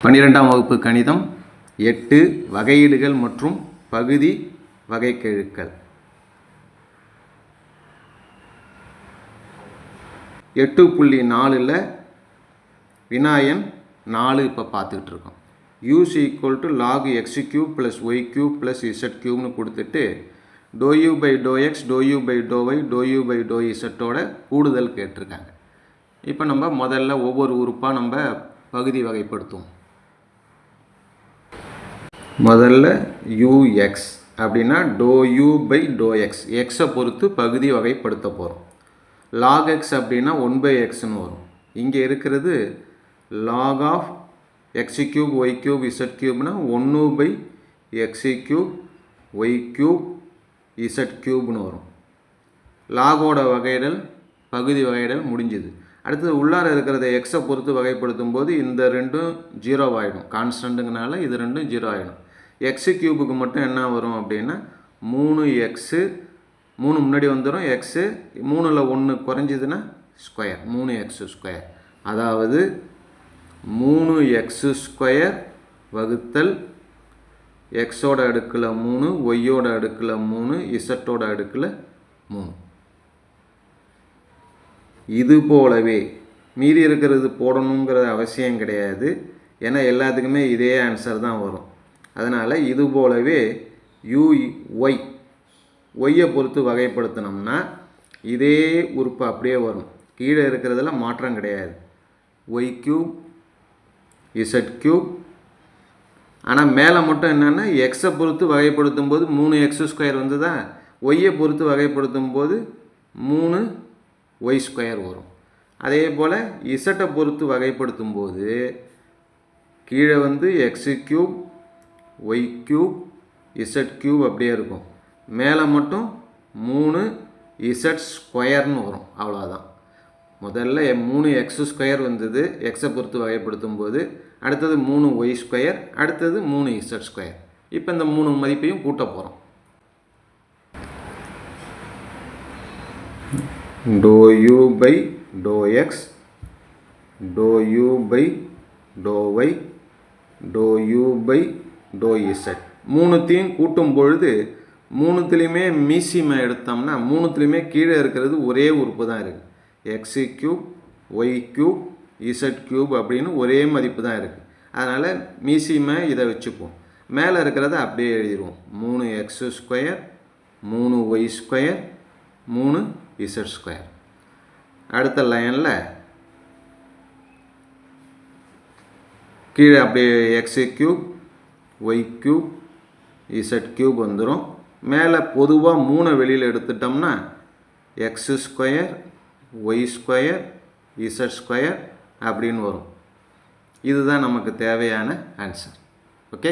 12ஆம் வகுப்பு கணிதம் 8 வகையீடுகள் மற்றும் பகுதி வகைக்கெழுக்கள். 8.4ல் வினாயன் 4 இப்போ பார்த்துக்கிட்டு இருக்கோம். u = log x³ + y³ + z³ கொடுத்துட்டு ∂u/∂x ∂u/∂y ∂u/∂z கூடுதல் கேட்டிருக்காங்க. இப்போ நம்ம முதல்ல ஒவ்வொரு உறுப்பாக நம்ம பகுதி வகைப்படுத்துவோம். முதல்ல ux அப்படின்னா ∂u/∂x எக்ஸை பொறுத்து பகுதி வகைப்படுத்த போகிறோம். log x அப்படின்னா 1/xன்னு வரும். இங்கே இருக்கிறது log of x³ y³ z³ 1/x³ y³ z³ வரும். லாகோட வகையிடல் பகுதி வகையிடல் முடிஞ்சுது. அடுத்தது உள்ளார இருக்கிறத எக்ஸை பொறுத்து வகைப்படுத்தும் போது இந்த ரெண்டும் 0 ஆகிடும். கான்ஸ்டன்ட்டுங்கனால இது ரெண்டும் 0 ஆகிடும். x³ மட்டும் என்ன வரும் அப்படின்னா 3x 3 முன்னாடி வந்துடும். எக்ஸு 3ல் 1 குறைஞ்சிதுன்னா ஸ்கொயர் 3x². அதாவது 3x² வகுத்தல் எக்ஸோட அடுக்கில் 3 ஒய்யோட அடுக்கில் 3 இசட்டோட அடுக்கில் 3. இது போலவே மீதி இருக்கிறது போடணுங்கிற அவசியம் கிடையாது. ஏன்னா எல்லாத்துக்குமே இதே ஆன்சர் தான் வரும். அதனால் இது போலவே ஒய்யை பொறுத்து வகைப்படுத்தினோம்னா இதே உறுப்பு அப்படியே வரும். கீழே இருக்கிறதுல மாற்றம் கிடையாது. y³ z³. ஆனால் மேலே மட்டும் என்னென்னா எக்ஸை பொறுத்து வகைப்படுத்தும் போது 3x² வந்துதா, ஒய்யை பொறுத்து வகைப்படுத்தும் போது 3y² வரும். அதே போல் இசட்டை பொறுத்து வகைப்படுத்தும் போது கீழே வந்து x³ y³ z³ அப்படியே இருக்கும். மேலே மட்டும் 3z² வரும். அவ்வளோதான். முதல்ல 3x² வந்தது எக்ஸை பொறுத்து வகைப்படுத்தும் போது, அடுத்தது 3y², அடுத்தது 3z². இப்போ இந்த 3 மதிப்பையும் கூட்ட போகிறோம். ∂u/∂x ∂u/∂y ∂u/∂z மூணுத்தையும் கூட்டும் பொழுது மூணுத்துலேயுமே மீசிமை எடுத்தோம்னா மூணுத்துலேயுமே கீழே இருக்கிறது ஒரே உறுப்பு தான் இருக்குது. x³ y³ z³ அப்படின்னு ஒரே மதிப்பு தான் இருக்குது. அதனால் மீசிமை இதை வச்சுப்போம். மேலே இருக்கிறத அப்படியே எழுதிடுவோம். 3x², 3y², 3z². அடுத்த லைனில் கீழே அப்படியே x³ y³ z³ வந்துடும். மேலே பொதுவாக 3 வெளியில் எடுத்துட்டோம்னா x² y² z² அப்படின்னு வரும். இதுதான் நமக்கு தேவையான ஆன்சர். ஓகே.